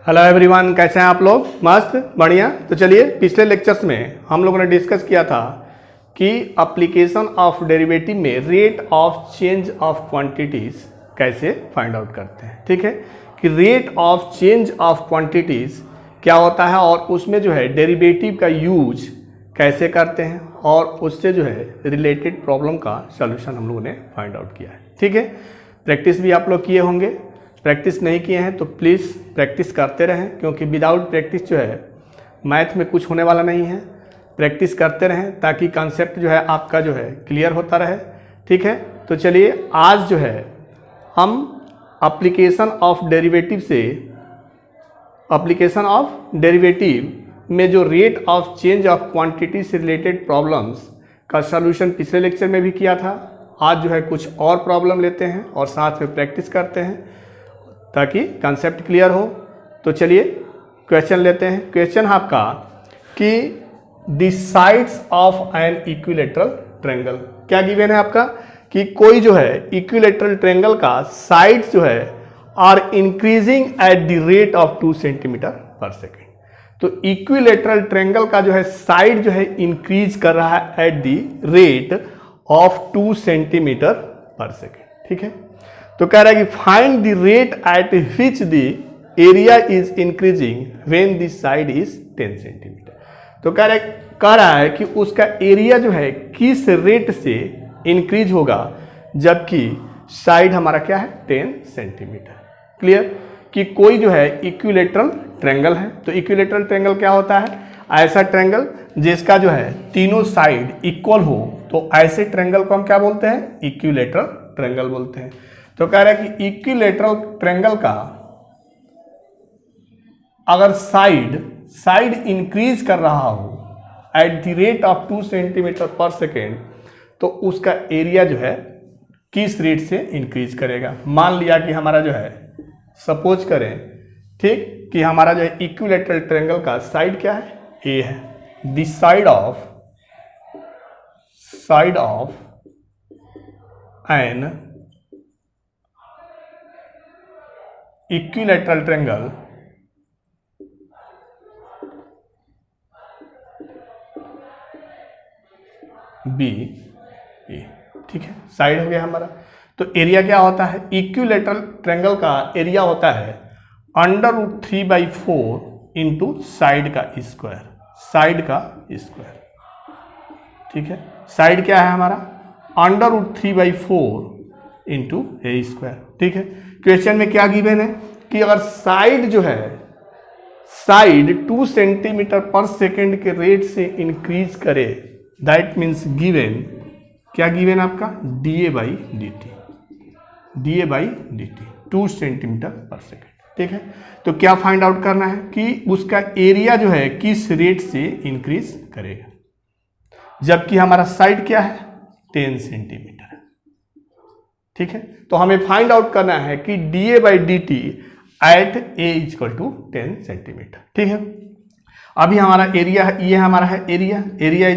Hello everyone, कैसे हैं आप लोग? मस्त, बढ़िया। तो चलिए, पिछले लेक्चर्स में हम लोगों ने डिस्कस किया था कि एप्लीकेशन ऑफ डेरिवेटिव में rate of change of quantities कैसे फाइंड आउट करते हैं। ठीक है कि rate of change of quantities क्या होता है और उसमें जो है डेरिवेटिव का यूज कैसे करते हैं और उससे जो है रिलेटेड प्रॉब्लम का सॉल्यूशन हम लोगों ने फाइंड आउट किया है। ठीक है, प्रैक्टिस भी आप लोग किए होंगे। प्रैक्टिस नहीं किए हैं तो प्लीज़ प्रैक्टिस करते रहें, क्योंकि विदाउट प्रैक्टिस जो है मैथ में कुछ होने वाला नहीं है। प्रैक्टिस करते रहें ताकि कॉन्सेप्ट जो है आपका जो है क्लियर होता रहे। ठीक है, तो चलिए आज जो है हम एप्लीकेशन ऑफ डेरिवेटिव से एप्लीकेशन ऑफ डेरिवेटिव में जो rate of change of quantity से रिलेटेड प्रॉब्लम्स का सॉल्यूशन पिछले लेक्चर में भी किया था। आज जो है कुछ और प्रॉब्लम लेते हैं और साथ में प्रैक्टिस करते हैं ताकि कंसेप्ट क्लियर हो। तो चलिए क्वेश्चन लेते हैं। क्वेश्चन आपका कि the sides of an equilateral triangle, क्या गिवन है आपका कि कोई जो है इक्विलेटरल ट्रायंगल का साइड्स जो है are increasing at the rate of 2 centimetre per second. तो इक्विलेटरल ट्रायंगल का जो है साइड जो है इंक्रीज कर रहा है eight the rate of 2 centimetre per second. ठीक है, तो कह रहा है कि find the rate at which the area is increasing when the side is 10 centimetre. तो कह रहा है कि उसका एरिया जो है किस रेट से इंक्रीज होगा जबकि साइड हमारा क्या है 10 सेंटीमीटर। क्लियर कि कोई जो है इक्विलेटरल ट्रायंगल है। तो इक्विलेटरल ट्रायंगल क्या होता है? ऐसा ट्रायंगल जिसका जो है तीनों साइड इक्वल हो, तो ऐसे ट्रायंगल को हम क्या बोलते हैं? इक्विलेटरल ट्रायंगल बोलते हैं। तो कह रहा है कि इक्विलेटरल ट्रायंगल का अगर साइड इंक्रीज कर रहा हो eight the rate of 2 centimetre per second, तो उसका एरिया जो है किस रेट से इंक्रीज करेगा। मान लिया कि हमारा जो है सपोज करें, ठीक, कि हमारा जो है इक्विलेटरल ट्रायंगल का साइड क्या है? ए है। The side of an equilateral triangle be a. ठीक है, साइड हो गया हमारा। तो एरिया क्या होता है? इक्विलेटरल ट्रायंगल का एरिया होता है √3/4 इंटू साइड का स्क्वायर। ठीक है, साइड क्या है हमारा? √3/4 इंटू ए स्क्वायर। ठीक है, क्वेश्चन में क्या गिवन है कि अगर साइड जो है 2 सेंटीमीटर पर सेकेंड के रेट से इंक्रीज करे, दैट मीन्स गिवन, क्या गिवन आपका? da/dt 2 centimetre per second. ठीक है, तो क्या फाइंड आउट करना है कि उसका एरिया जो है किस रेट से इंक्रीज करेगा जबकि हमारा साइड क्या है? 10 सेंटीमीटर। ठीक है, तो हमें फाइंड आउट करना है कि da/dt एट a = 10 सेंटीमीटर। ठीक है, अभी हमारा एरिया है, ये हमारा है एरिया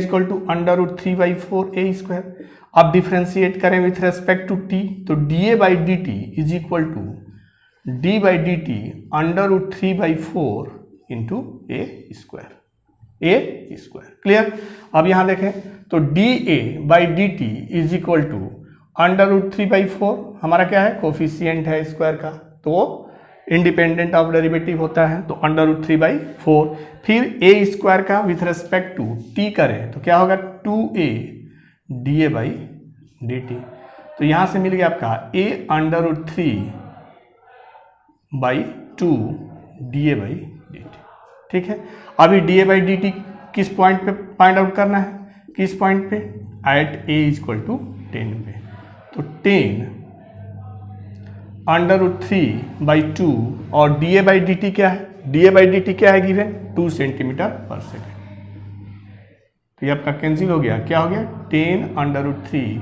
= √3/4 a स्क्वायर। अब डिफ्रेंशिएट करें विथ रेस्पेक्ट टू t, तो da/dt = d/dt √3/4 into a square. Clear? अब यहां देखें तो da/dt = √3/4 हमारा क्या है? कोफिशिएंट है स्क्वायर का, तो वो इंडिपेंडेंट ऑफ डेरिवेटिव होता है, तो √3/4। फिर a स्क्वायर का विथ रेस्पेक्ट टू t करें तो क्या होगा? 2a da/dt। तो यहां से मिल गया आपका a √3/2 da/dt। ठीक है, अभी da/dt किस पॉइंट पे फाइंड आउट करना है? किस पॉइंट पे? एट a = 10 पे। तो 10 √3/2 और da/dt क्या है? da/dt क्या है गिवन? 2 centimetre per second. तो ये आपका कैंसिल हो गया, क्या हो गया? 10 √3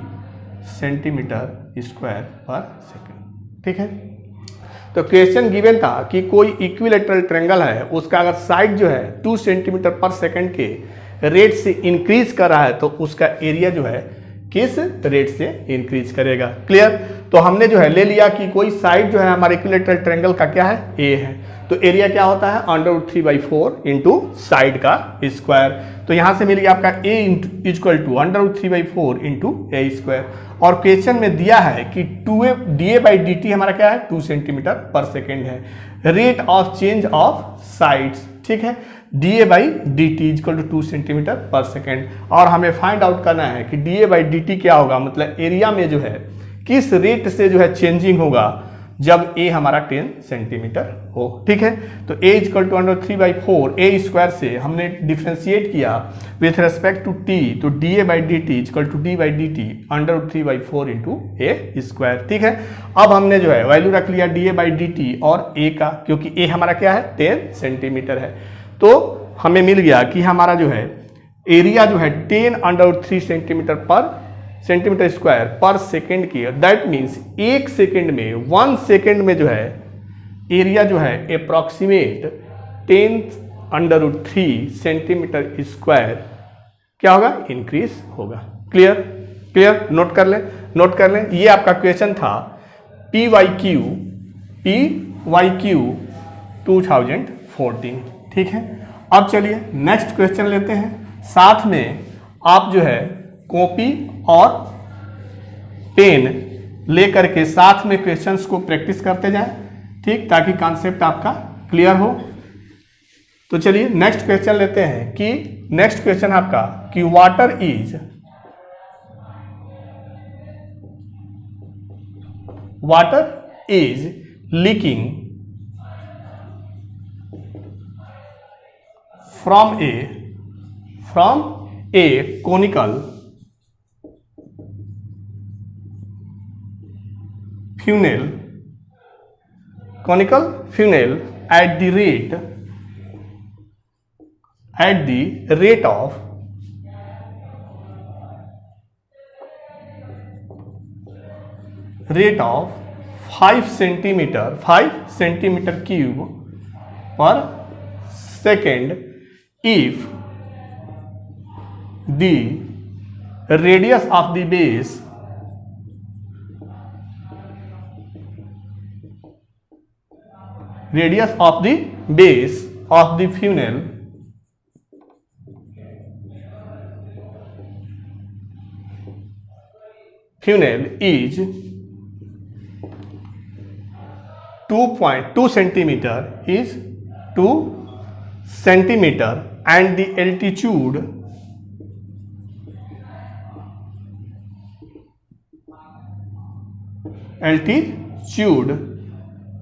सेंटीमीटर स्क्वायर पर सेकेंड। ठीक है, तो क्वेश्चन गिवन था कि कोई इक्विलेटरल ट्रायंगल है, उसका अगर साइड जो है 2 सेंटीमीटर पर सेकेंड के रेट से इंक्रीज कर रहा है तो उसका एरिया जो है किस रेट से इंक्रीज करेगा। क्लियर। तो हमने जो है ले लिया कि कोई साइड जो है हमारे इक्विलैटरल ट्रायंगल का क्या है, ए है, तो एरिया क्या होता है √3/4 इंटू साइड का स्क्वायर। तो यहां से मिल गया आपका a equal to √3/4 into a square. और क्वेश्चन में दिया है कि dA/dt हमारा क्या है 2 सेंटीमीटर पर सेकेंड है, rate of change of sides, ठीक है, dA/dt equal to 2 centimetre per second. और हमें फाइंड आउट करना है कि dA/dt क्या होगा, मतलब एरिया में जो है किस रेट से जो है चेंजिंग होगा जब a हमारा 10 सेंटीमीटर हो। ठीक है, तो a equal to √3/4 a square से हमने डिफ्रेंशिएट किया विथ रेस्पेक्ट टू t, तो dA/dt equal to d/dt √3/4 into a square. ठीक है, अब हमने जो है वैल्यू रख लिया dA/dt और a का, क्योंकि a हमारा क्या है 10 सेंटीमीटर है। तो हमें मिल गया कि हमारा जो है एरिया जो है 10√3 सेंटीमीटर स्क्वायर पर सेकेंड की, दैट मीन्स एक सेकेंड में 1 सेकेंड में जो है एरिया जो है अप्रॉक्सीमेट 10√3 सेंटीमीटर स्क्वायर क्या होगा, इंक्रीज होगा। क्लियर, क्लियर, नोट कर लें। ये आपका क्वेश्चन था PYQ 2014। ठीक है, अब चलिए नेक्स्ट क्वेश्चन लेते हैं। साथ में आप जो है कॉपी और पेन लेकर के साथ में क्वेश्चंस को प्रैक्टिस करते जाएं, ठीक, ताकि कॉन्सेप्ट आपका क्लियर हो। तो चलिए नेक्स्ट क्वेश्चन लेते हैं कि नेक्स्ट क्वेश्चन आपका कि water is leaking from a conical funnel at the rate of 5 centimeter cube per second if the radius of the base of the funnel is 2 centimeter and the altitude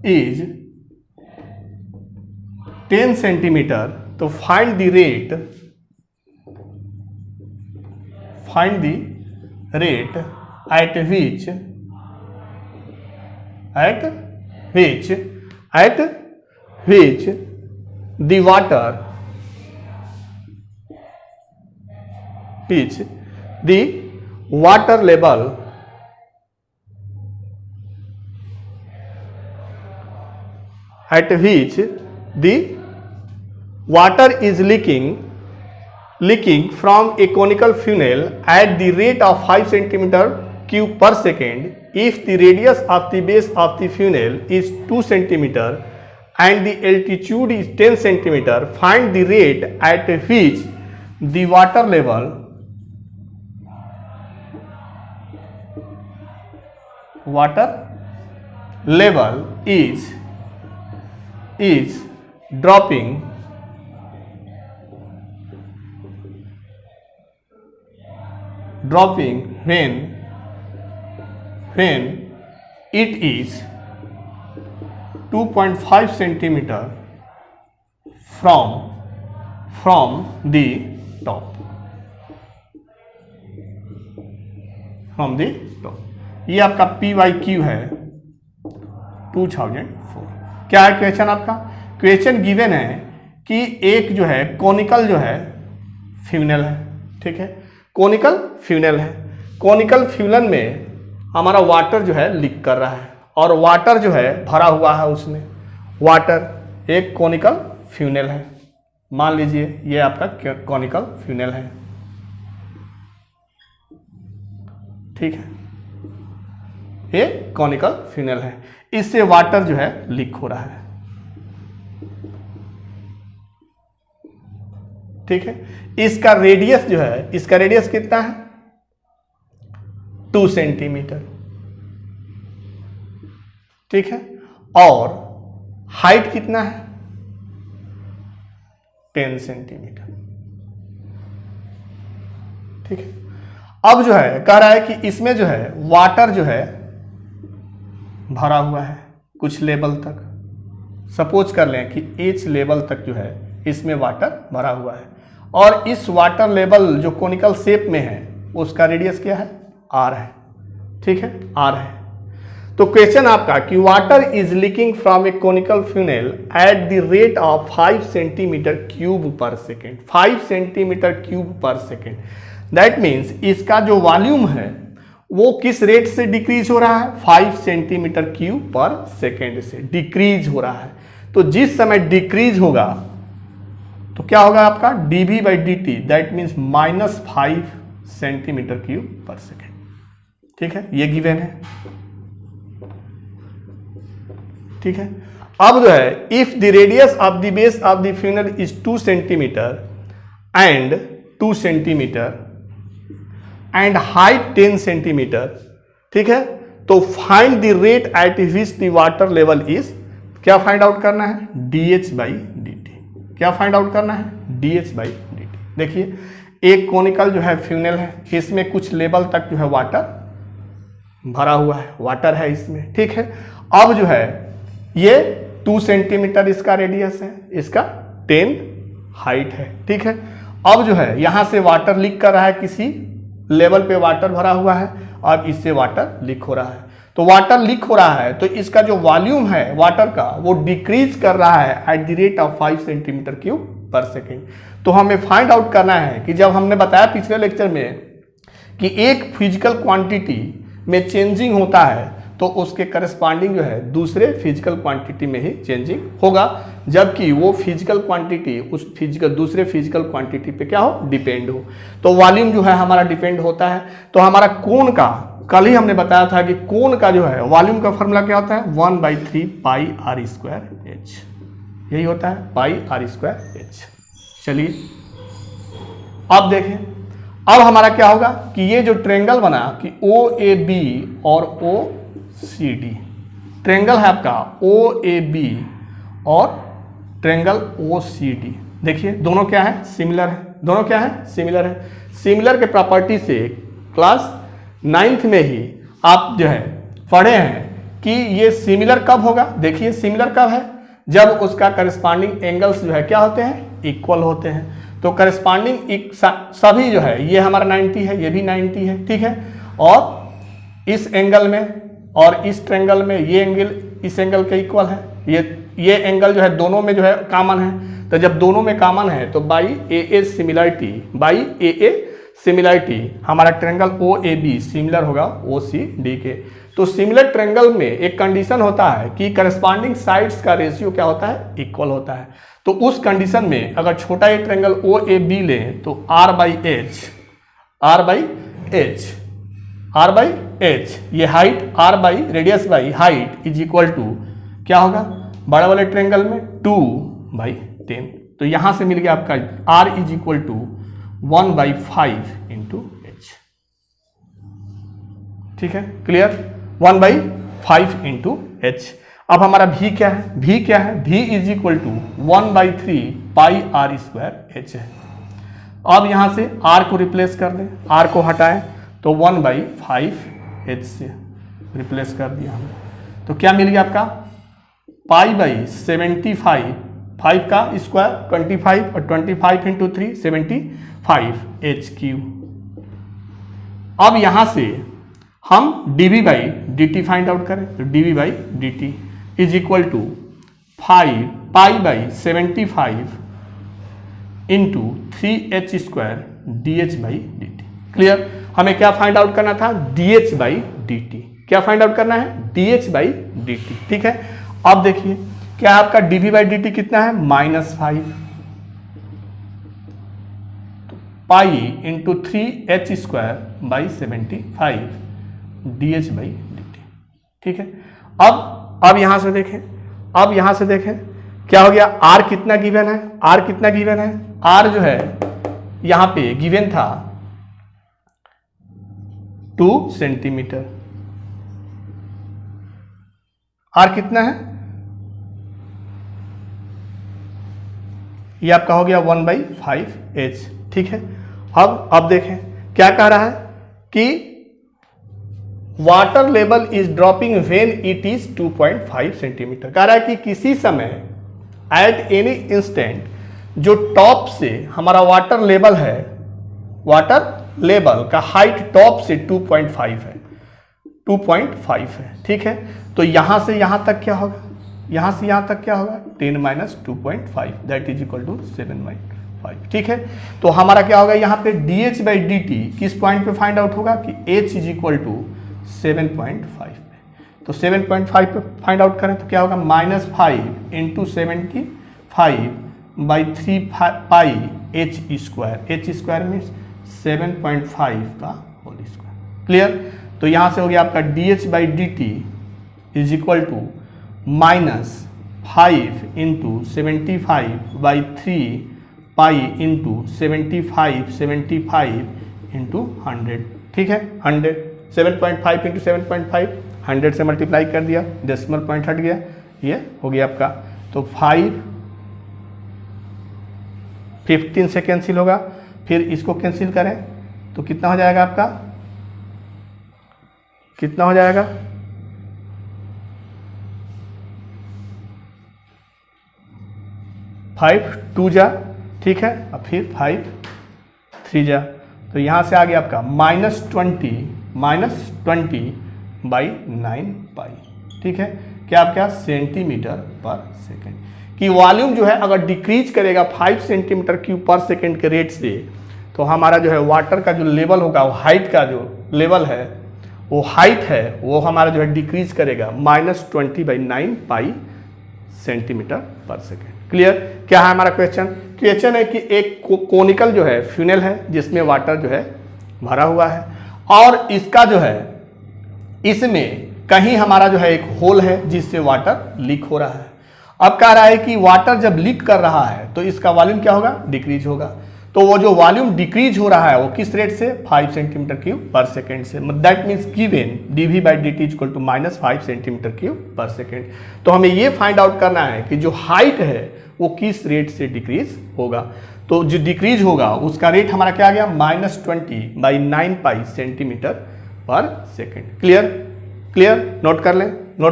is 10 centimeter, तो find the rate at which the water level at which the water is leaking from a conical funnel at the rate of 5 centimeter cube per second if the radius of the base of the funnel is 2 centimeter and the altitude is 10 centimeter. Find the rate at which the water level is dropping when it is 2.5 centimeter from the top. ये आपका PYQ है 2004। क्या है question आपका? Question given है कि एक जो है कॉनिकल जो है फ्यूनल है, ठीक है, कॉनिकल फ्यूनल है। कॉनिकल फ्यूनल में हमारा वाटर जो है लीक कर रहा है और वाटर जो है भरा हुआ है उसमें। वाटर एक कॉनिकल फ्यूनल है, मान लीजिए ये आपका कॉनिकल फ्यूनल है। ठीक है, ये कॉनिकल फ्यूनल है, इससे वाटर जो है लीक हो रहा है। ठीक है, इसका रेडियस जो है, इसका रेडियस कितना है 2 सेंटीमीटर। ठीक है, और हाइट कितना है 10 सेंटीमीटर। ठीक है, अब जो है कह रहा है कि इसमें जो है वाटर जो है भरा हुआ है कुछ लेवल तक। सपोज कर लें कि एच लेवल तक जो है इसमें वाटर भरा हुआ है, और इस वाटर लेवल जो कोनिकल शेप में है उसका रेडियस क्या है आर है। ठीक है, आर है। तो क्वेश्चन आपका कि water is leaking from a conical funnel at the rate of 5 centimetre cube per second. 5 centimetre cube per second, that means इसका जो वॉल्यूम है वो किस रेट से डिक्रीज हो रहा है 5 सेंटीमीटर क्यूब पर सेकेंड से डिक्रीज हो रहा है। तो जिस समय डिक्रीज होगा तो क्या होगा आपका dV by dt, that means -5 centimetre cube per second. ठीक है, ये गिवन है। ठीक है, अब जो है if the radius of the base of the funnel is 2 centimetre and 2 centimetre and height 10 centimetre, ठीक है, तो find the rate at which the water level is, क्या फाइंड आउट करना है dH बाई dt। क्या फाइंड आउट करना है dH by dt। देखिए एक कोनिकल जो है फ्यूनल है, इसमें कुछ लेवल तक जो है वाटर भरा हुआ है, वाटर है इसमें। ठीक है, अब जो है ये 2 सेंटीमीटर इसका रेडियस है, इसका 10 हाइट है। ठीक है, अब जो है यहां से वाटर लीक कर रहा है, किसी लेवल पे वाटर भरा हुआ है और इससे वाटर लीक हो रहा है। तो वाटर लीक हो रहा है तो इसका जो वॉल्यूम है वाटर का वो डिक्रीज कर रहा है eight the rate of 5 centimetre cube per second. तो हमें फाइंड आउट करना है कि जब हमने बताया पिछले लेक्चर में कि एक फिजिकल क्वांटिटी में चेंजिंग होता है तो उसके करस्पॉन्डिंग जो है दूसरे फिजिकल क्वांटिटी में ही चेंजिंग होगा, जबकि वो फिजिकल क्वांटिटी उस दूसरे फिजिकल क्वांटिटी पे क्या हो डिपेंड हो। तो वॉल्यूम जो है हमारा डिपेंड होता है। तो हमारा कोण का, कल ही हमने बताया था कि कोण का जो है वॉल्यूम का फॉर्मूला क्या होता है 1/3 पाई r स्क्वायर h, यही होता है पाई r स्क्वायर h। चलिए अब देखें, अब हमारा क्या होगा कि ये जो ट्रेंगल बना कि OAB और OCD, ट्रेंगल है आपका OAB और ट्रेंगल OCD, देखिए दोनों क्या है सिमिलर है, दोनों क्या है सिमिलर है। सिमिलर के प्रॉपर्टी से क्लास 9th में ही आप जो है पढ़े हैं कि ये सिमिलर कब होगा। देखिए सिमिलर कब है जब उसका करस्पॉन्डिंग एंगल्स जो है क्या होते हैं इक्वल होते हैं। तो करस्पॉन्डिंग सभी जो है ये हमारा 90 है, ये भी 90 है। ठीक है, और इस एंगल में और इस ट्रेंगल में ये एंगल इस एंगल के इक्वल है, ये एंगल जो है दोनों में जो है कॉमन है। तो जब दोनों में कॉमन है तो बाई AA सिमिलरिटी हमारा ट्रेंगल OAB सिमिलर होगा OCD के। तो सिमिलर ट्रेंगल में एक कंडीशन होता है कि करस्पॉन्डिंग साइड्स का रेशियो क्या होता है इक्वल होता है। तो उस कंडीशन में अगर छोटा ये ट्रेंगल OAB लें तो r बाई एच ये height r by radius by height is equal to क्या होगा बड़ा वाले ट्रेंगल में 2/10। तो यहां से मिल गया आपका r is equal to 1/5 into h। ठीक है, क्लियर, 1/5 इंटू h। अब हमारा v क्या है, v is equal to 1/3 pi r square h है। अब यहां से r को रिप्लेस कर दें, r को हटाएं तो 1/5 h से रिप्लेस कर दिया हमने। तो क्या मिल गया आपका π/75, 5 का स्क्वायर 25 और 25 इंटू 3 75 h³। अब यहां से हम dV by dt find out करें तो dV by dt is equal to π/75 into 3h square dH by dt। Clear, हमें क्या फाइंड आउट करना था dH बाई dt। क्या फाइंड आउट करना है dH बाई dt। ठीक है, अब देखिए क्या आपका dV बाई dt कितना है -5 pi into 3h square by 75 dH/dt। ठीक है, अब यहां से देखें क्या हो गया, R कितना गिवन है, R जो है यहां पे गिवन था 2 सेंटीमीटर। R कितना है, ये आपका हो गया 1/5h। ठीक है, अब देखें क्या कह रहा है कि water level is dropping when it is 2.5 centimetre. कह रहा है कि किसी समय एट एनी इंस्टेंट जो टॉप से हमारा वाटर लेवल का हाइट टॉप से 2.5 है। ठीक है, तो यहां से यहां तक क्या होगा, 10 - 2.5 दैट इज इक्वल टू 7/5। ठीक है, तो हमारा क्या होगा यहाँ पे dH/dt किस पॉइंट पे फाइंड आउट होगा कि h इज इक्वल टू 7.5 पे। तो 7.5 पे फाइंड आउट करें तो क्या होगा, -5 × 75/3 पाई h² मीन्स 7.5 का होल स्क्वायर। क्लियर, तो यहां से हो गया आपका dH/dt इज इक्वल टू -5 × 75/3 पाई × 75 × 100। ठीक है, 100 7.5 × 7.5 100 से मल्टीप्लाई कर दिया, डेसिमल पॉइंट हट गया, ये हो गया आपका। तो 15 से कैंसिल होगा, फिर इसको कैंसिल करें तो कितना हो जाएगा आपका, 5 2 जा। ठीक है, अब फिर 5 3 जा, तो यहां से आ गया आपका -20/9 पाई। ठीक है, क्या सेंटीमीटर पर सेकेंड की वॉल्यूम जो है अगर डिक्रीज करेगा 5 सेंटीमीटर क्यूब पर सेकेंड के रेट से, तो हमारा जो है वाटर का जो लेवल होगा, वो हाइट का जो लेवल है, वो हमारा जो है डिक्रीज करेगा -20/9 पाई सेंटीमीटर पर सेकेंड। क्लियर, क्या है हमारा क्वेश्चन है कि एक कोनिकल जो है फ्यूनेल है जिसमें वाटर जो है भरा हुआ है, और इसका जो है इसमें कहीं हमारा जो है एक होल है जिससे वाटर लीक हो रहा है। अब कह रहा है कि वाटर जब लीक कर रहा है तो इसका वॉल्यूम क्या होगा, डिक्रीज होगा। तो वो जो वॉल्यूम डिक्रीज हो रहा है वो किस रेट से, 5 सेंटीमीटर क्यूब पर सेकेंड से। That means given dV/dt equal to -5 centimetre cube per second. तो हमें ये फाइंड आउट करना है कि जो हाइट है वो किस रेट से डिक्रीज होगा। तो जो डिक्रीज होगा उसका रेट हमारा क्या आ गया, -20/9 पाई centimetre per second. Clear, note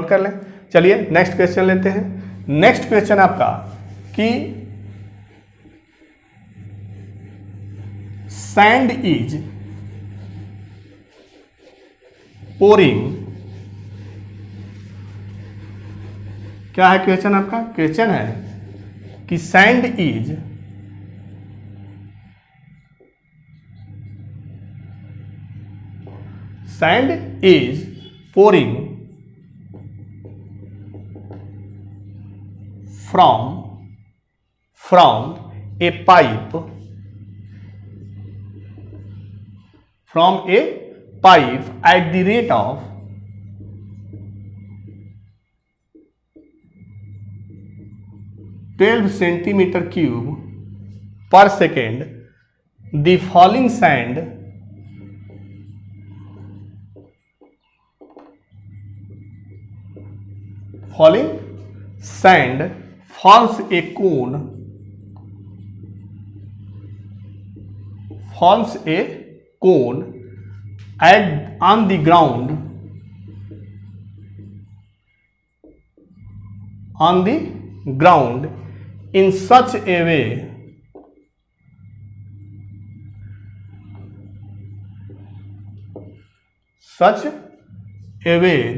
कर लें। चलिए नेक्स्ट क्वेश्चन लेते हैं। नेक्स्ट क्वेश्चन आपका कि सैंड इज पोरिंग, क्या है क्वेश्चन आपका, क्वेश्चन है कि sand is pouring from a pipe at the rate of 12 centimeter cube per second. The falling sand forms a cone on the ground in such a way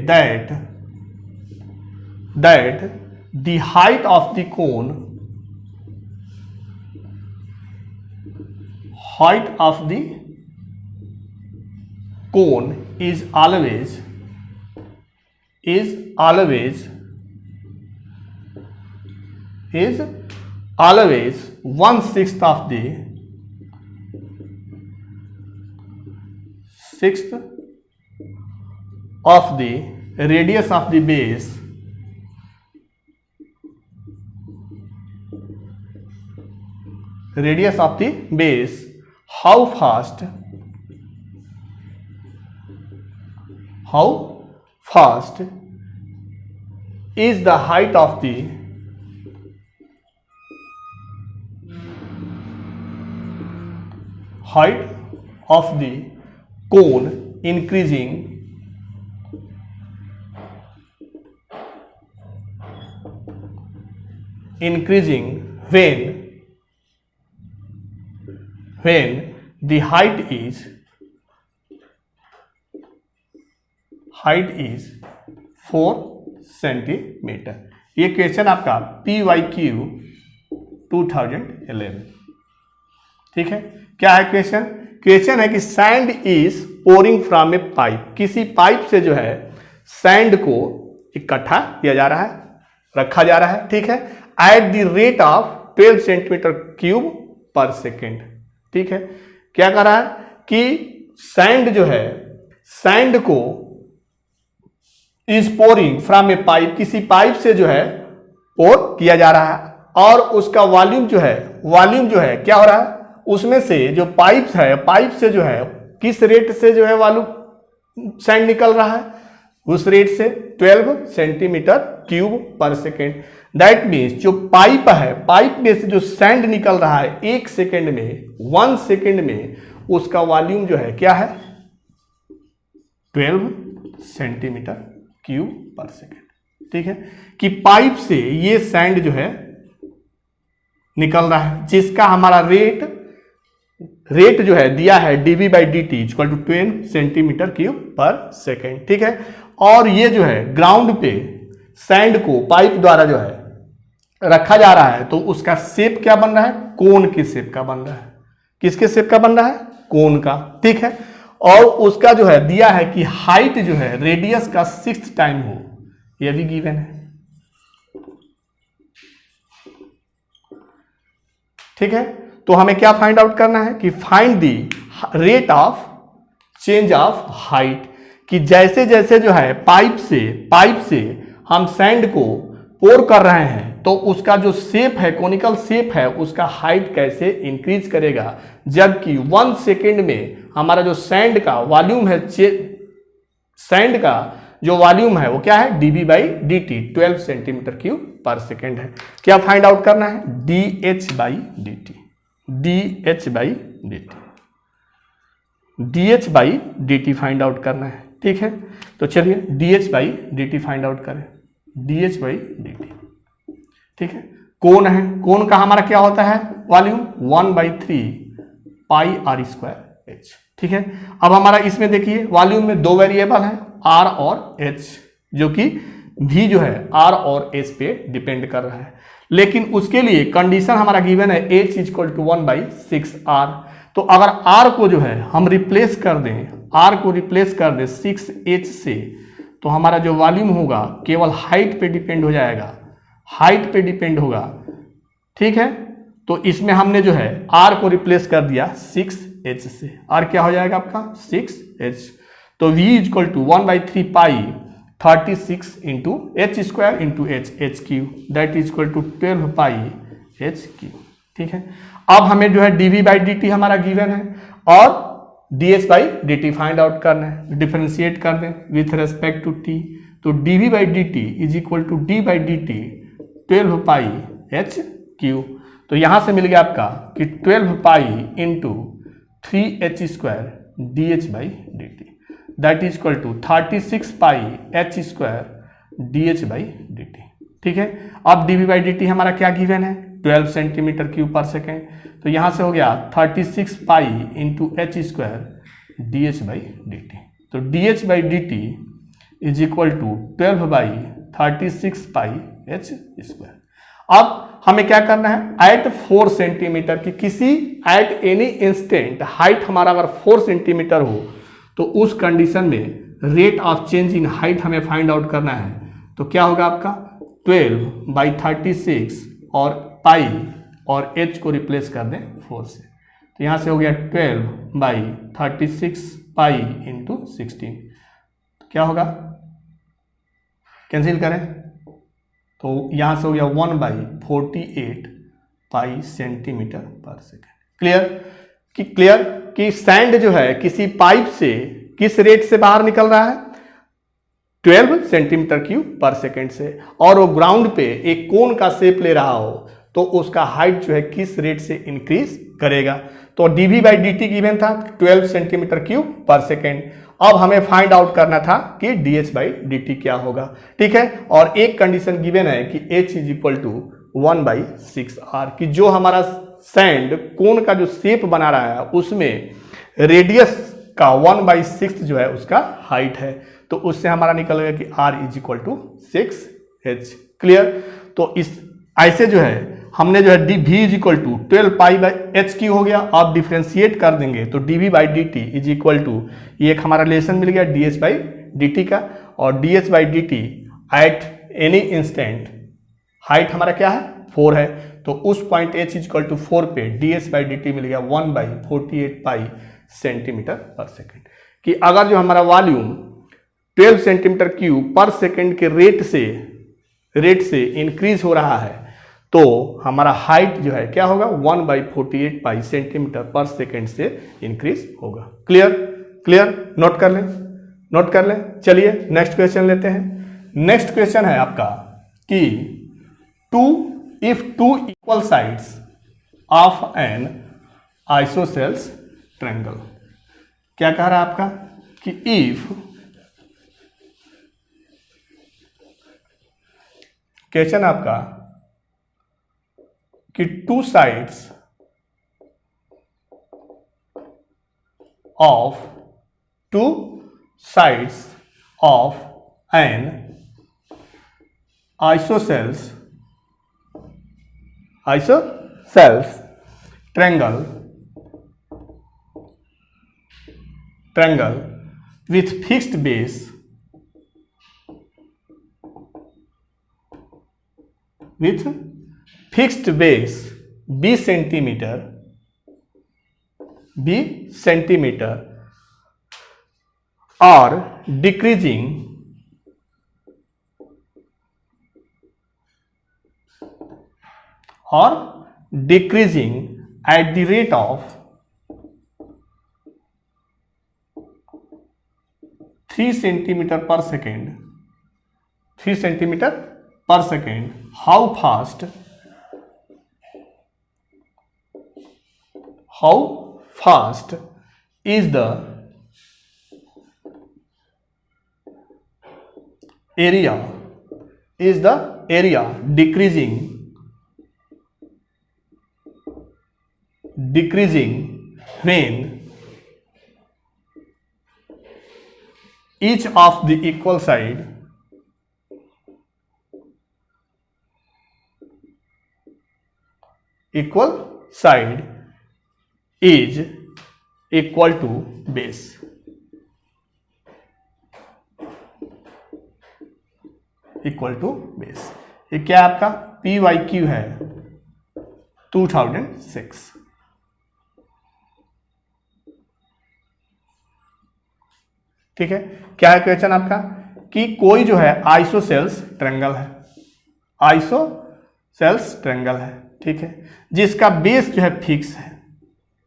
that the height of the cone is always 1/6 of the of the radius of the base how fast is the height of the cone increasing when the height is 4 centimetre. ये question आपका PYQ 2011। ठीक है, क्या है question? Question है कि sand is pouring from A pipe, किसी pipe से जो है सैंड को इकट्ठा किया जा रहा है, रखा जा रहा है। ठीक है, eight the rate of 12 centimetre cube per second. ठीक है, क्या कर रहा है कि सैंड जो है, सैंड को is pouring from A pipe, किसी पाइप से जो है पोर किया जा रहा है, और उसका वॉल्यूम जो है क्या हो रहा है, उसमें से जो पाइप से जो है किस रेट से जो है वॉल्यूम सैंड निकल रहा है, उस रेट से 12 centimetre cube per second. That means जो पाइप में से जो सैंड निकल रहा है 1 सेकेंड में उसका वॉल्यूम जो है क्या है, 12 सेंटीमीटर क्यूब पर सेकेंड। ठीक है, कि पाइप से ये सैंड जो है निकल रहा है, जिसका हमारा रेट जो है दिया है dV/dt equal to 12 centimetre cube per second. ठीक है, और ये जो है ग्राउंड पे सैंड को पाइप द्वारा जो है रखा जा रहा है, तो उसका शेप क्या बन रहा है, कोन के शेप का बन रहा है। किसके शेप का बन रहा है, कोन का। ठीक है, और उसका जो है दिया है कि हाइट जो है रेडियस का 6th टाइम हो, यह भी गिवन है। ठीक है, तो हमें क्या फाइंड आउट करना है कि find the rate of change of height, कि जैसे जैसे जो है पाइप से हम सैंड को पोर कर रहे हैं, तो उसका जो शेप है, कोनिकल शेप है, उसका हाइट कैसे इंक्रीज करेगा, जबकि 1 सेकेंड में हमारा जो सैंड का वॉल्यूम है वो क्या है, dV/dt 12 centimetre cube per second है। क्या फाइंड आउट करना है, dH/dt फाइंड आउट करना है। ठीक है, तो चलिए dH/dt फाइंड आउट करें, dH/dt। ठीक है, कोन है, कोन का हमारा क्या होता है, वॉल्यूम 1/3 पाई r²h। ठीक है, अब हमारा इसमें देखिए वॉल्यूम में 2 वेरिएबल है, r और h, जो कि v जो है r और h पे डिपेंड कर रहा है। लेकिन उसके लिए कंडीशन हमारा गिवन है h इक्वल टू 1/6r। तो अगर r को जो है हम रिप्लेस कर दें, 6h से, तो हमारा जो वॉल्यूम होगा केवल हाइट पे डिपेंड हो जाएगा, हाइट पे डिपेंड होगा। ठीक है, तो इसमें हमने जो है r को रिप्लेस कर दिया 6h से, r क्या हो जाएगा आपका 6h। तो v equal to 1/3 pi 36 into h² into h³ that is equal to 12 pi h³। ठीक है, अब हमें जो है dV/dt हमारा गिवन है और dH/dt फाइंड आउट करना है, डिफरेंशिएट कर दें विथ रेस्पेक्ट टू t। तो dV/dt is equal to d/dt 12 pi h³। तो यहां से मिल गया आपका कि 12 pi into 3h² dH/dt that is equal to 36 pi h² dH/dt। ठीक है, अब dV/dt हमारा क्या गिवन है, 12 सेंटीमीटर क्यूब पर सेकेंड। तो यहां से हो गया 36 पाई इंटू h² dH/dt। तो dH/dt is equal to 12/36 pi h²। अब हमें क्या करना है, एट 4 सेंटीमीटर की किसी एट एनी इंस्टेंट हाइट हमारा अगर 4 सेंटीमीटर हो, तो उस कंडीशन में rate of change in height हमें फाइंड आउट करना है। तो क्या होगा आपका 12/36 और पाई और h को रिप्लेस कर दें 4 से, तो यहाँ से हो गया 12/36 पाई इंटू 16। क्या होगा, कैंसिल करें तो यहां से हो गया 1/48 पाई सेंटीमीटर पर सेकेंड। क्लियर कि सैंड जो है किसी पाइप से किस रेट से बाहर निकल रहा है, 12 सेंटीमीटर क्यूब पर सेकेंड से, और वो ग्राउंड पे एक कोन का शेप ले रहा हो तो उसका हाइट जो है किस रेट से इंक्रीज करेगा। तो dv/dt गिवन था 12 सेंटीमीटर क्यूब पर सेकेंड। अब हमें फाइंड आउट करना था कि dh/dt क्या होगा, ठीक है। और एक कंडीशन गिवन है कि h = 1/6r, कि जो हमारा सैंड कोन का जो शेप बना रहा है उसमें रेडियस का 1/6 जो है उसका हाइट है, तो उससे हमारा निकलेगा कि r = 6h। क्लियर। तो इस ऐसे जो है हमने जो है v = 12 π/h हो गया। आप डिफ्रेंशिएट कर देंगे तो dv/dt = ये एक हमारा रिलेशन मिल गया dh/dt का, और dh/dt at any instant height हमारा क्या है 4 है, तो उस पॉइंट h = 4 पे dh/dt मिल गया 1/48 पाई सेंटीमीटर पर सेकेंड। कि अगर जो हमारा volume 12 centimetre cube per second के रेट से इंक्रीज हो रहा है तो हमारा हाइट जो है क्या होगा 1/48 पाई सेंटीमीटर पर सेकेंड से इंक्रीज होगा। क्लियर, नोट कर लें। चलिए नेक्स्ट क्वेश्चन लेते हैं। नेक्स्ट क्वेश्चन है आपका कि if two equal sides of N isosceles triangle, क्या कह रहा है आपका कि इफ क्वेश्चन आपका कि two sides of N isosceles triangle with fixed base b centimeter are decreasing at the rate of 3 centimeter per second, how fast is the area decreasing when each of the equal side is equal to base। ये क्या आपका PYQ है 2006। ठीक है, क्या है question आपका कि कोई जो है आइसोसेल्स ट्रायंगल है, ठीक है, जिसका बेस जो है फिक्स है।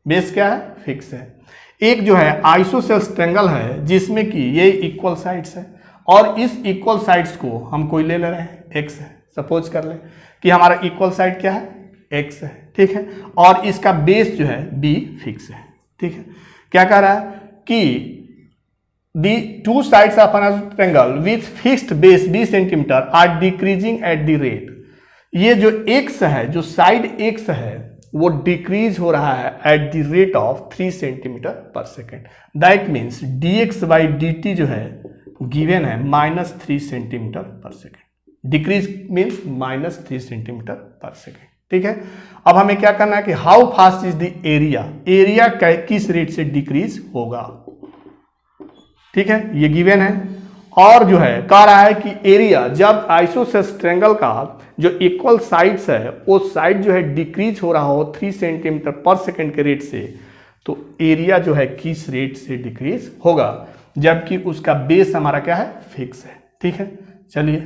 बेस क्या है? फिक्स है। एक जो है आइसोसेल्स ट्रायंगल है जिसमें कि ये इक्वल साइड्स है और इस इक्वल साइड्स को हम कोई ले रहे हैं x है। सपोज कर ले कि हमारा इक्वल साइड क्या है? x है, ठीक है, और इसका बेस जो है b फिक्स है। ठीक है, क्या कह रहा है कि the two sides of an triangle with fixed base b centimeter are decreasing at the rate। ये जो x है, जो साइड x है, वो डिक्रीज हो रहा है eight the rate of 3 centimetre per second. That means dx/dt जो है गिवन है -3 centimetre per second. Decrease means -3 centimetre per second. ठीक है, अब हमें क्या करना है कि how fast is the area किस रेट से डिक्रीज होगा। ठीक है, ये गिवन है। और जो है कह रहा है कि एरिया जब आइसोसेल्स ट्रायंगल का जो इक्वल साइड्स है वो साइड जो है डिक्रीज हो रहा हो 3 सेंटीमीटर पर सेकेंड के रेट से, तो एरिया जो है किस रेट से डिक्रीज होगा। जबकि उसका बेस हमारा क्या है, फिक्स है। ठीक है, चलिए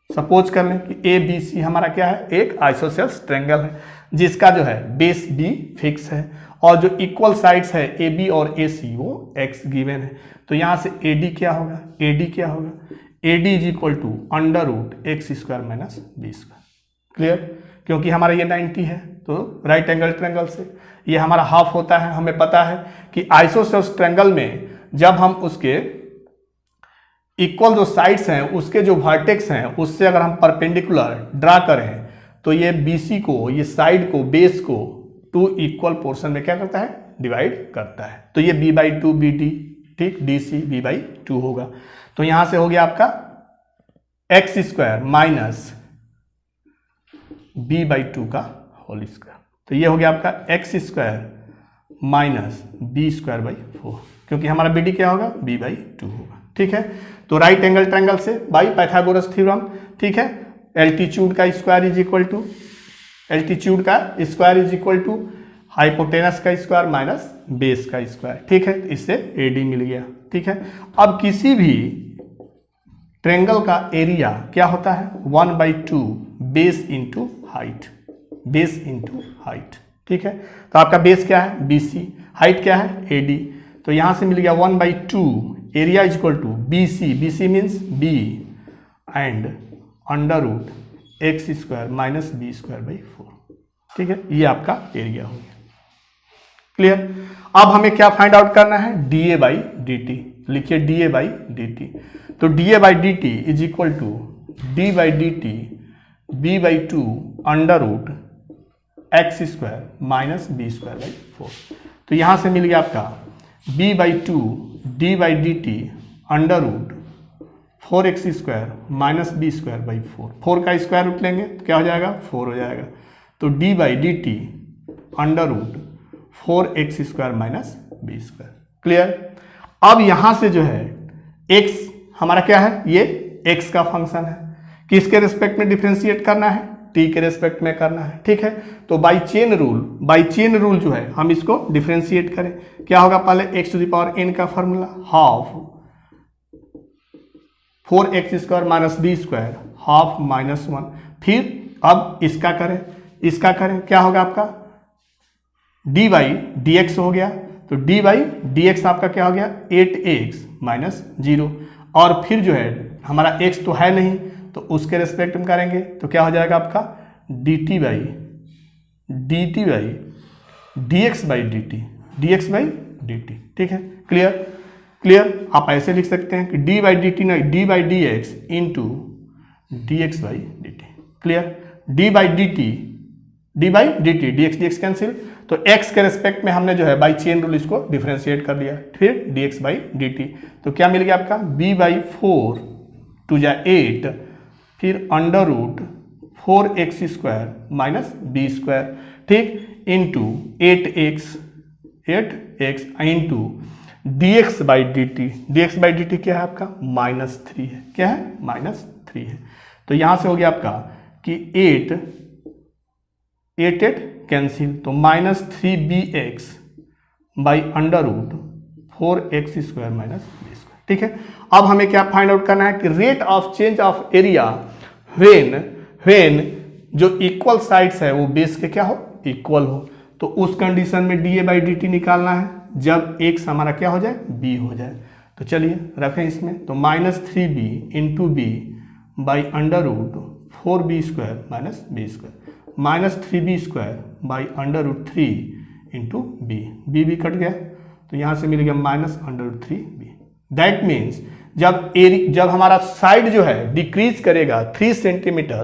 सपोज कर लें कि ए बी सी हमारा क्या है, एक आइसोसेल्स ट्रायंगल है जिसका जो है बेस बी फिक्स है और जो इक्वल साइड्स है ए बी और ए सी वो एक्स गिवन है। तो यहां से ए डी क्या होगा, ए डी क्या होगा, A D is equal to under root x square minus b square. Clear, क्योंकि हमारा ये 90 है तो राइट एंगल ट्रायंगल से ये हमारा हाफ होता है। हमें पता है कि आइसोसेल्स ट्रायंगल में जब हम उसके इक्वल जो साइड्स हैं उसके जो वर्टेक्स हैं उससे अगर हम परपेंडिकुलर ड्रा करें तो ये BC को, ये साइड को, बेस को 2 इक्वल पोर्शन में क्या करता है, डिवाइड करता है। तो ये b/2 BD, ठीक, DC b/2 होगा। तो यहां से हो गया आपका एक्स स्क्वायर माइनस b/2 का होल स्क्वायर। तो ये हो गया आपका x square minus b square by 4, क्योंकि हमारा BD क्या होगा, b/2 होगा। ठीक है, तो राइट एंगल ट्रायंगल से बाई पाइथागोरस थ्योरम, ठीक है, एल्टीट्यूड का square is equal to, altitude का square is equal to hypotenuse का स्क्वायर माइनस बेस का स्क्वायर। ठीक है, इससे AD मिल गया। ठीक है, अब किसी भी ट्रायंगल का एरिया क्या होता है, 1/2 base into height, base into height. ठीक है, तो आपका बेस क्या है, BC, हाइट क्या है, AD। तो यहां से मिल गया 1/2 area is equal to BC, BC means B and under root x square minus b square by 4। ठीक है, ये आपका एरिया हो गया। क्लियर, अब हमें क्या फाइंड आउट करना है, dA/dt। लिखिए dA/dt। तो dA/dt is equal to d/dt b/2 under root x square minus b square by 4। तो यहां से मिल गया आपका b/2 d/dt under root 4x square minus b square by 4। 4 का स्क्वायर रूट लेंगे तो क्या हो जाएगा, 4 हो जाएगा। तो d/dt under root 4x square minus b square. Clear, अब यहां से जो है x हमारा क्या है, ये x का फंक्शन है, किसके रिस्पेक्ट में डिफ्रेंशिएट करना है, t के रिस्पेक्ट में करना है। ठीक है, तो बाई चेन रूल जो है हम इसको डिफ्रेंशिएट करें, क्या होगा, पहले x⁴n का formula half 4x square minus b square half minus 1। फिर अब इसका करें क्या होगा आपका, d/dx हो गया। तो d/dx आपका क्या हो गया, 8x माइनस 0। और फिर जो है हमारा x तो है नहीं तो उसके रेस्पेक्ट में करेंगे तो क्या हो जाएगा आपका dx/dt। ठीक है, क्लियर, आप ऐसे लिख सकते हैं कि d/dt नहीं, d/dx into dx/dt। Clear, d/dt dx cancel, तो x के रेस्पेक्ट में हमने जो है बाई चेन रूल इसको डिफरेंशिएट कर लिया। फिर dx/dt, तो क्या मिल गया आपका b/4 2 × 8, फिर under root 4x square minus b square, ठीक, इंटू 8x इंटू dx/dt क्या है आपका, -3 है। क्या है, -3 है। तो यहां से हो गया आपका कि 8 कैंसिल, तो -3bx by under root 4x square minus b square. ठीक है, अब हमें क्या फाइंड आउट करना है कि rate of change of area when जो इक्वल साइड्स है वो बेस के क्या हो, इक्वल हो। तो उस कंडीशन में dA/dt निकालना है जब x हमारा क्या हो जाए, b हो जाए। तो चलिए रखें इसमें, तो -3b into b by under root 4b square minus b square, -3b square by under root 3 into b कट गया, तो यहाँ से मिल गया -√3b। दैट मीन्स जब हमारा साइड जो है डिक्रीज करेगा 3 सेंटीमीटर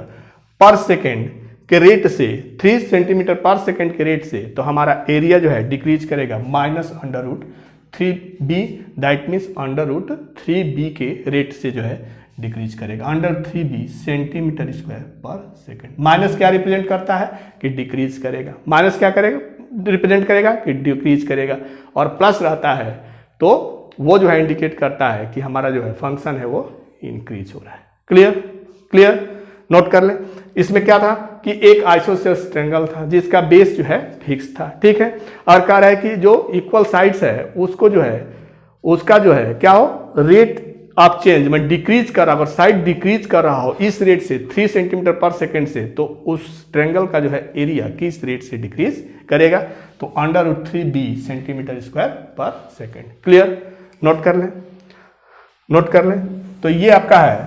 पर सेकेंड के रेट से, 3 सेंटीमीटर पर सेकेंड के रेट से, तो हमारा एरिया जो है डिक्रीज करेगा -√3b। दैट मीन्स √3b के रेट से जो है डिक्रीज करेगा, √3b सेंटीमीटर स्क्वायर पर सेकेंड। माइनस क्या रिप्रेजेंट करता है कि डिक्रीज करेगा, माइनस क्या करेगा, रिप्रेजेंट करेगा कि डिक्रीज करेगा, और प्लस रहता है तो वो जो है इंडिकेट करता है कि हमारा जो है फंक्शन है वो इंक्रीज हो रहा है। क्लियर, नोट कर लें। इसमें क्या था कि एक आइसोसेल्स ट्रायंगल था जिसका बेस जो है फिक्स था, ठीक है, और कह रहा है कि जो इक्वल साइड्स है उसको जो है उसका जो है क्या हो, रेट ऑफ चेंज में डिक्रीज कर रहा, अगर साइड डिक्रीज कर रहा हो इस रेट से 3 सेंटीमीटर पर सेकेंड से, तो उस ट्रायंगल का जो है एरिया किस रेट से डिक्रीज करेगा, तो √3b सेंटीमीटर स्क्वायर पर सेकेंड। क्लियर, नोट कर लें, नोट कर लें। तो ये आपका है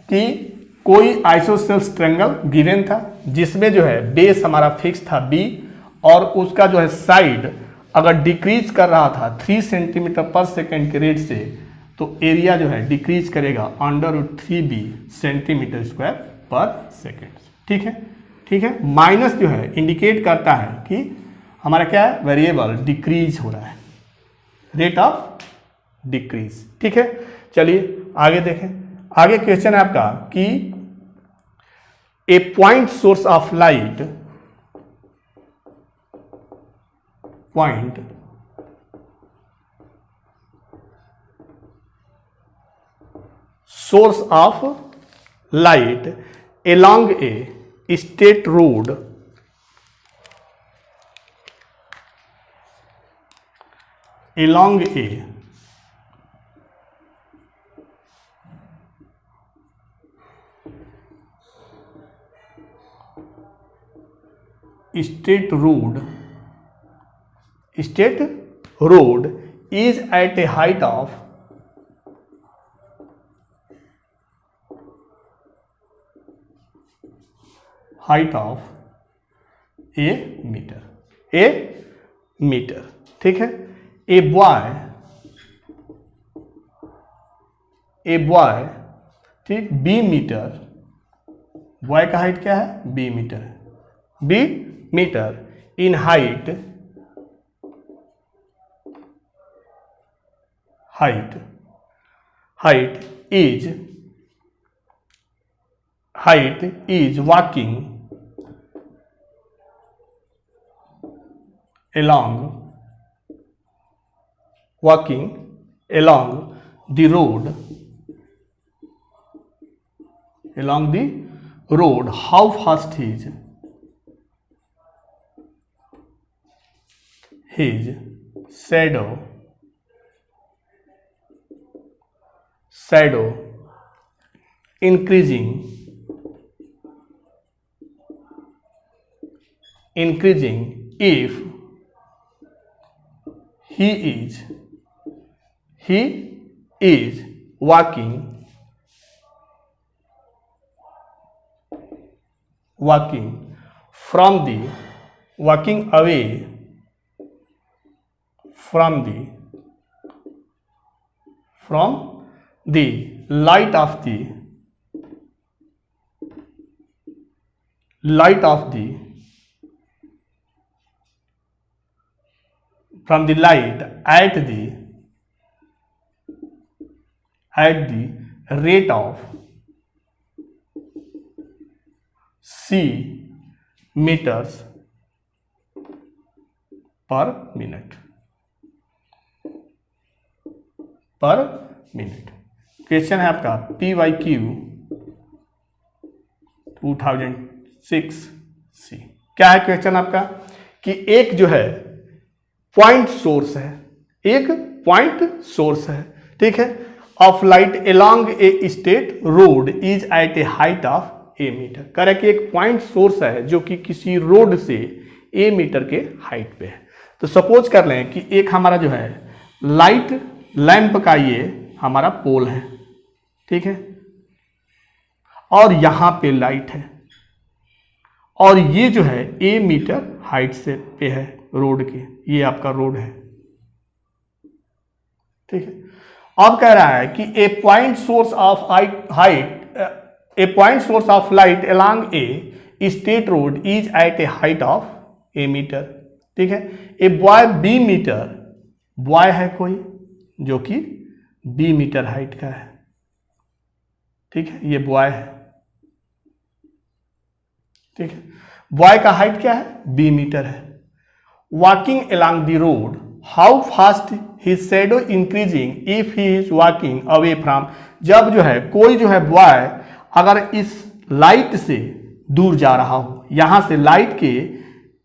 कि कोई आइसोसेल्स ट्रायंगल गिवन था जिसमें जो है बेस हमारा फिक्स था b, और उसका जो है साइड अगर डिक्रीज कर रहा था 3 सेंटीमीटर पर सेकेंड के रेट से, तो एरिया जो है डिक्रीज करेगा √3b सेंटीमीटर स्क्वायर पर सेकेंड। ठीक है, ठीक है। माइनस जो है इंडिकेट करता है कि हमारा क्या है, वेरिएबल डिक्रीज हो रहा है, रेट ऑफ डिक्रीज। ठीक है, चलिए आगे देखें। आगे क्वेश्चन है आपका कि a point source of light, point source of light along a straight road along a straight road is at a height of a meter, ठीक है। ए बॉय ठीक b मीटर, बॉय का हाइट क्या है, b metre in height is walking along the road, how fast his shadow increasing if he is walking away from the light of the from the light at the rate of c meters per minute। Question है आपका PYQ 2006 C। क्या है question आपका कि एक जो है point source है, ठीक है, of light along a straight road is at a height of a metre. कह रहा है कि एक पॉइंट सोर्स है जो कि किसी रोड से ए मीटर के हाइट पे है। तो सपोज कर लें कि एक हमारा जो है लाइट लैंप का ये हमारा पोल है, ठीक है, और यहां पे लाइट है, और ये जो है ए मीटर हाइट से पे है रोड के, ये आपका रोड है, ठीक है। अब कह रहा है कि a point source of light along a straight road is at a height of a metre, ठीक है। A boy b metre, boy है कोई जो कि बी मीटर हाइट का है, ठीक है, ये बॉय है, ठीक है। बॉय का हाइट क्या है, बी मीटर है। Walking along the road, how fast his shadow increasing if he is walking away from. जब जो है कोई जो है बॉय अगर इस लाइट से दूर जा रहा हो, यहां से लाइट के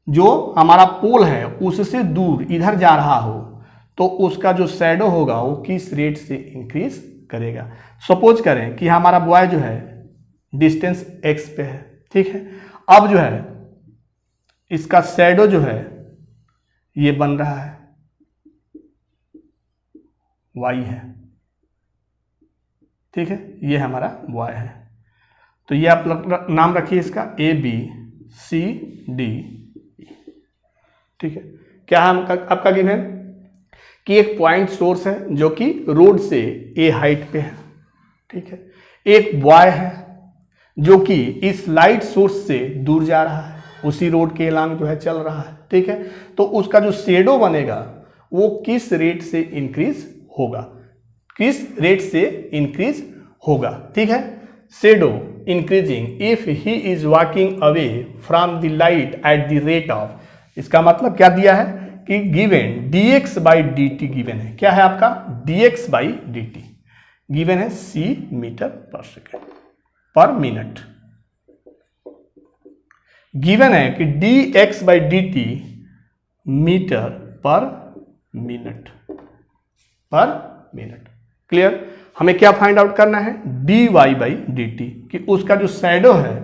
जो हमारा पोल है उससे दूर इधर जा रहा हो, तो उसका जो शैडो होगा वो किस रेट से इंक्रीज करेगा। सपोज करें कि हमारा बॉय जो है डिस्टेंस x पे है, ठीक है। अब जो है इसका शैडो जो है ये बन रहा है y है, ठीक है, ये हमारा बॉय है। तो ये आप नाम रखिए इसका ABCD, ठीक है। क्या है आपका गिवन कि एक पॉइंट सोर्स है जो कि रोड से A हाइट पे है, ठीक है। एक बॉय है जो कि इस लाइट सोर्स से दूर जा रहा है, उसी रोड के अलांग जो है चल रहा है, ठीक है। तो उसका जो शेडो बनेगा वो किस रेट से इंक्रीज होगा, किस रेट से इंक्रीज होगा, ठीक है। Shadow increasing if he is walking away from the light at the rate of, इसका मतलब क्या दिया है कि given dx by dt given है। क्या है आपका dx बाई dt गिवन है c metre per second per minute. Given है कि dx by dt metre per minute clear. हमें क्या फाइंड आउट करना है dy बाई dt कि उसका जो शैडो है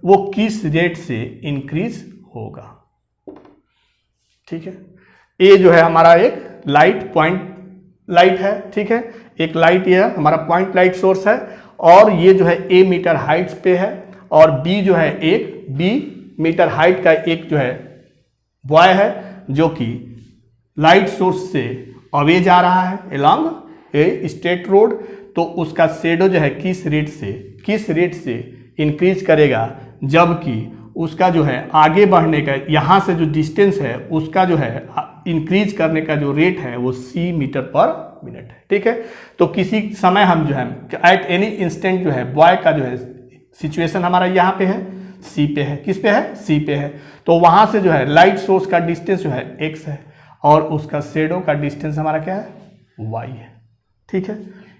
वो किस रेट से इंक्रीज होगा, ठीक है। ए जो है हमारा एक लाइट पॉइंट लाइट है, ठीक है। एक लाइट ये हमारा पॉइंट लाइट सोर्स है और ये जो है a मीटर हाइट पे है और b जो है एक b मीटर हाइट का एक जो है बॉय है जो कि लाइट सोर्स से अवे जा रहा है अलोंग ए स्ट्रेट रोड। तो उसका शेडो जो है किस रेट से इंक्रीज करेगा, जबकि उसका जो है आगे बढ़ने का यहाँ से जो डिस्टेंस है उसका जो है इंक्रीज करने का जो रेट है वो c मीटर पर मिनट है, ठीक है। तो किसी समय हम जो है एट एनी इंस्टेंट जो है बॉय का जो है सिचुएशन हमारा यहाँ पे है c पे है, किस पे है c पे है। तो वहाँ से जो है लाइट सोर्स का डिस्टेंस जो है x है और उसका शेडो का डिस्टेंस हमारा क्या है y है, ठीक है,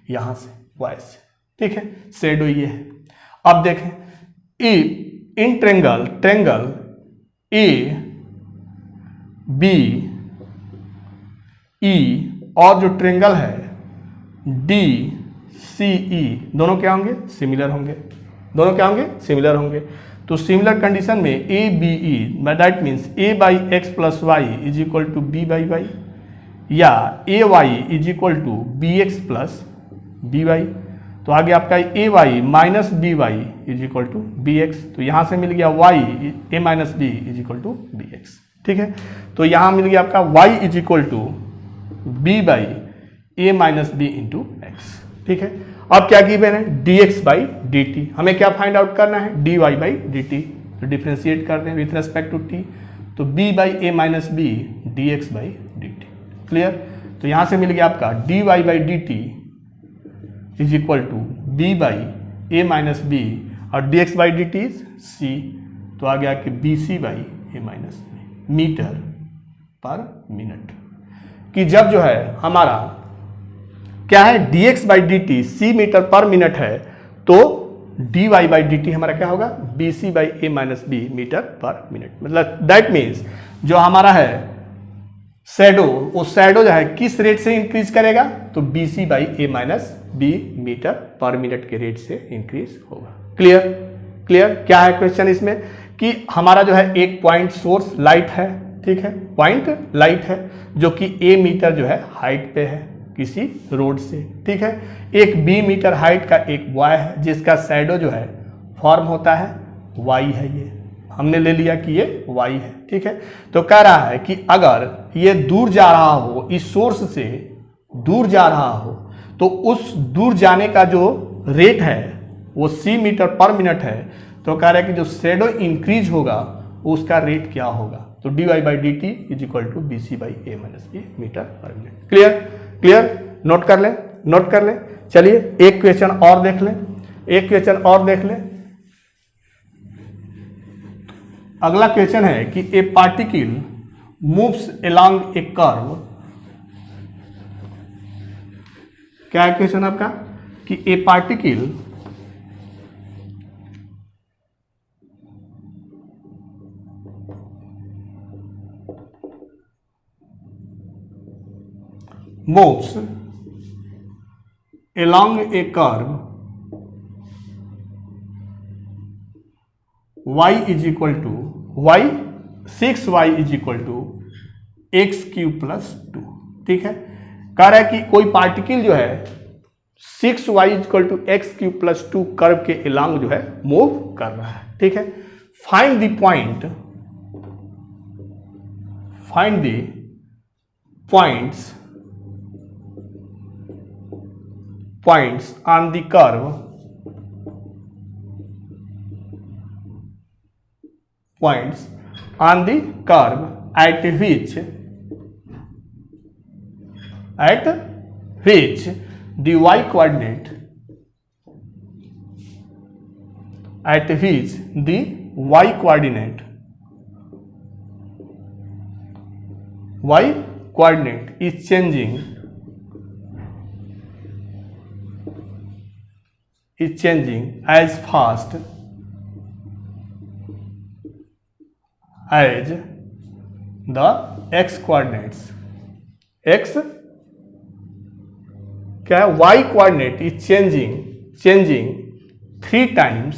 यहाँ से y से, ठीक है। शेडो ये है। अब देखें इन ट्रेंगल ए बी ई और जो ट्रेंगल है डी सी ई दोनों क्या होंगे सिमिलर होंगे। तो सिमिलर कंडीशन में a b e that means a by x plus y is equal to b by y या a y is equal to b x plus b y. तो आगे आपका a y minus b y is equal to b x. तो यहाँ से मिल गया y a minus b is equal to b x, ठीक है। तो यहाँ मिल गया आपका y is equal to b by a minus b into x, ठीक है। अब क्या गिवन है d x by d t, हमें क्या फाइंड आउट करना है d y by d t. तो डिफ्रेंशिएट कर दें विथ रेस्पेक्ट टू टी, तो b by a minus b d x by d t, clear. तो यहाँ से मिल गया आपका d y by d t is equal to b by a minus b और d x by d t is c. तो आ गया कि b c by a minus b metre per minute. कि जब जो है हमारा क्या है d x by d t c metre per minute है तो d y by d t हमारा क्या होगा b c by a minus b metre per minute. मतलब दैट मीन्स जो हमारा है शैडो, वो शैडो जो है किस रेट से इंक्रीज करेगा तो b c by a minus b metre per minute के रेट से इंक्रीज होगा। क्लियर। क्या है क्वेश्चन इसमें कि हमारा जो है एक पॉइंट सोर्स लाइट है, ठीक है, पॉइंट लाइट है जो कि ए मीटर जो है हाइट पे है किसी रोड से, ठीक है। एक बी मीटर हाइट का एक बॉय है जिसका शैडो जो है फॉर्म होता है वाई है, ये हमने ले लिया कि ये वाई है, ठीक है। तो कह रहा है कि अगर ये दूर जा रहा हो, इस सोर्स से दूर जा रहा हो, तो उस दूर जाने का जो रेट है वो सी मीटर पर मिनट है। तो कह रहा है कि जो शैडो इंक्रीज होगा उसका रेट क्या होगा, तो d y by d t is equal to b c by a minus b metre per minute. Clear. Note कर लें। चलिए एक क्वेश्चन और देख लें। अगला क्वेश्चन है कि ए पार्टिकल मूव्स अलोंग ए कर्व। क्या है क्वेश्चन आपका कि ए particle moves along a curve y is equal to y 6y is equal to x cube plus 2। ठीक है, कह रहा है कि कोई पार्टिकल जो है 6y equal to x cube plus 2 curve के अलोंग जो है मूव कर रहा है। ठीक है, find the point, find the points on the curve, points on the curve at which the y coordinate, at which the y coordinate is changing as fast as the x coordinates, x क्या है, y coordinate is changing 3 times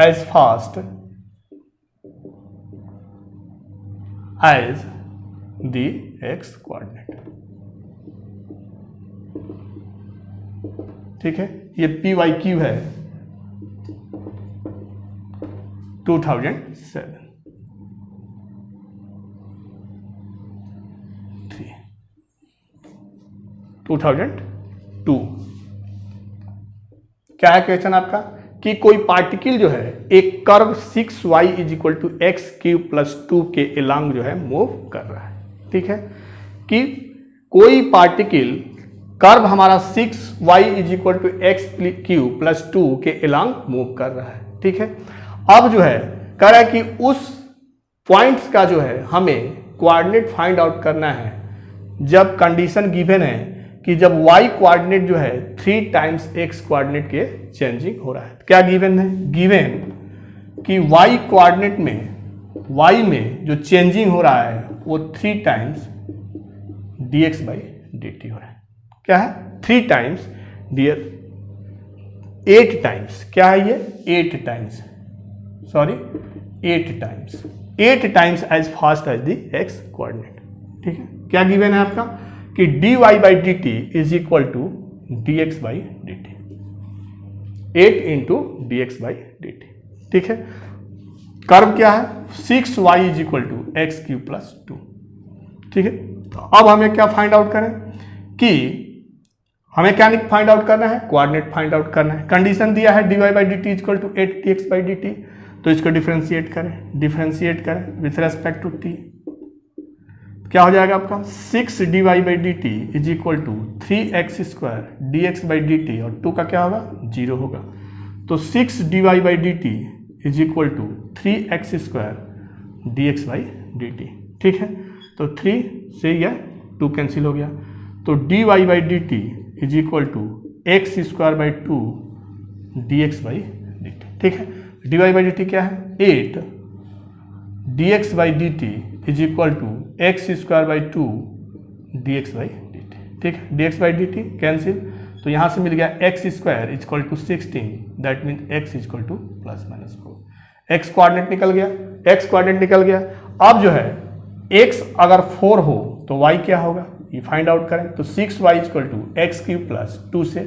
as fast as the x coordinate। ठीक है, ये P Y Q है 2007। 2002 क्या है question आपका कि कोई पार्टिकल जो है एक curve 6y is equal to x cube plus 2 के अलोंग जो है मूव कर रहा है। ठीक है, कि कोई पार्टिकल कर्व हमारा 6y is equal to x cube plus 2 के अलोंग मूव कर रहा है। ठीक है, अब जो है कह रहा है कि उस पॉइंट्स का जो है हमें कोऑर्डिनेट फाइंड आउट करना है जब कंडीशन गिवन है कि जब y कोऑर्डिनेट जो है 3 टाइम्स x कोऑर्डिनेट के चेंजिंग हो रहा है। क्या गिवन है, गिवन कि y कोऑर्डिनेट में y में जो चेंजिंग हो रहा है वो 3 टाइम्स dx बाई dt हो रहा है। क्या है, 3 टाइम्स 8 टाइम्स, क्या है ये 8 times, sorry 8 times as fast as the x coordinate. ठीक है, क्या गिवन है आपका कि dy by d t is equal to d x by d t, 8 into d x by d t. ठीक है, कर्व क्या है 6y is equal to x cube plus 2। ठीक है, तो अब हमें क्या फाइंड आउट करें कि हमें क्या फाइंड आउट करना है, कोऑर्डिनेट फाइंड आउट करना है। कंडीशन दिया है dy by d t equal to 8 d x by d t, तो इसको डिफ्रेंशिएट करें विथ रेस्पेक्ट टू टी। क्या हो जाएगा आपका 6 dy by d t is equal to 3x square d x by d t, और 2 का क्या होगा 0 होगा। तो 6 dy by d t is equal to 3x square d x by d t. ठीक है, तो 3 से यह 2 कैंसिल हो गया, तो dy by d t is equal to x square by 2 d x by d t. ठीक है, dy बाई डी टी क्या है 8 d x by d t is equal to x square by 2 d x by d t. ठीक है, d x by d t cancel, तो यहाँ से मिल गया x square is equal to 16, that mean x is equal two plus minus 4। X coordinate निकल गया। अब जो है एक्स अगर 4 हो तो वाई क्या होगा ये फाइंड आउट करें, तो 6y is equal to x cube plus 2 से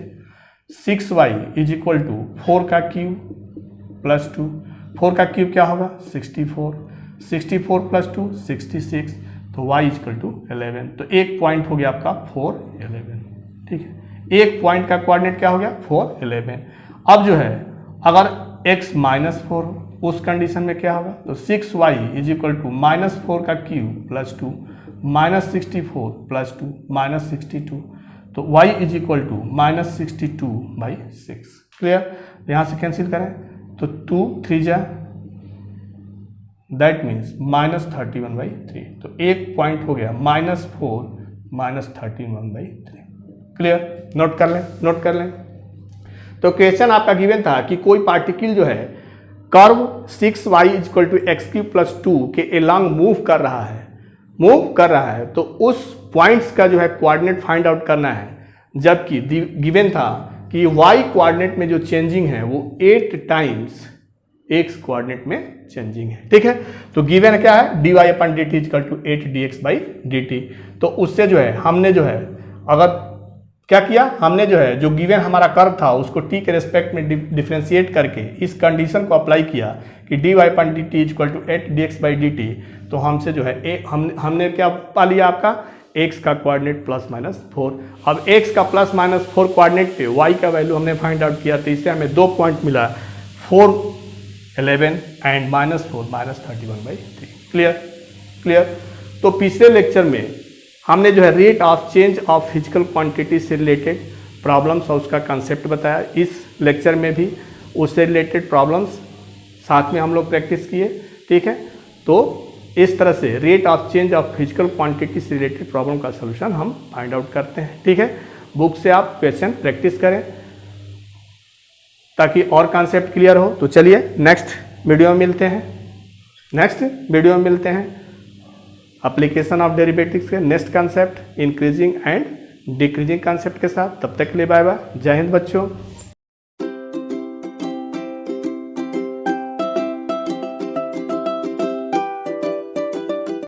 6y इज इक्वल टू 4 का क्यूब प्लस 2, 4 का क्यूब क्या होगा 64 प्लस 2 66, तो y इज इक्वल टू 11। तो एक पॉइंट हो गया आपका 4 11। ठीक है, एक पॉइंट का कोऑर्डिनेट क्या हो गया 4 11। अब जो है अगर x माइनस 4 हो उस कंडीशन में क्या होगा, तो 6y इज इक्वल टू -4 का क्यूब प्लस 2 -64 प्लस 2 -62, तो y is equal to -62/6। Clear, यहाँ से कैंसिल करें तो 2 3 जा, दैट मीन्स -31/3, तो एक पॉइंट हो गया -4 -31/3। क्लियर, नोट कर लें। तो क्वेश्चन आपका गिवन था कि कोई पार्टिकल जो है कर्व 6y = x³ + 2 के एलॉन्ग मूव कर रहा है, तो उस पॉइंट्स का जो है कोऑर्डिनेट फाइंड आउट करना है, जबकि गिवन था कि y कोऑर्डिनेट में जो चेंजिंग है वो 8 टाइम्स x कोऑर्डिनेट में चेंजिंग है। ठीक है, तो गिवन क्या है, dy/dt = 8dx/dt। तो उससे जो है हमने जो है अगर क्या किया, हमने जो है जो गिवन हमारा कर्व था उसको t के रेस्पेक्ट में डिफ्रेंशिएट करके इस कंडीशन को अप्लाई किया कि dy/dt = 8dx/dt। तो हमसे जो है हमने क्या पा लिया, आपका x का कोऑर्डिनेट +-4। अब x का +-4 कोऑर्डिनेट पे y का वैल्यू हमने फाइंड आउट किया, तो इससे हमें 2 पॉइंट मिला, 4, 11 एंड -4 -31/3। क्लियर। तो पिछले लेक्चर में हमने जो है rate of change of physical quantity से रिलेटेड प्रॉब्लम्स और उसका कंसेप्ट बताया। इस लेक्चर में भी उससे रिलेटेड प्रॉब्लम्स साथ में हम लोग प्रैक्टिस किए। ठीक है, तो इस तरह से rate of change of physical quantity से रिलेटेड प्रॉब्लम का सलूशन हम फाइंड आउट करते हैं। ठीक है, बुक से आप क्वेश्चन प्रैक्टिस करें ताकि और कॉन्सेप्ट क्लियर हो। तो चलिए नेक्स्ट वीडियो में मिलते हैं एप्लीकेशन ऑफ डेरिवेटिव्स के next concept increasing and decreasing concept के साथ। तब तक के लिए बाय बाय, जय हिंद बच्चों।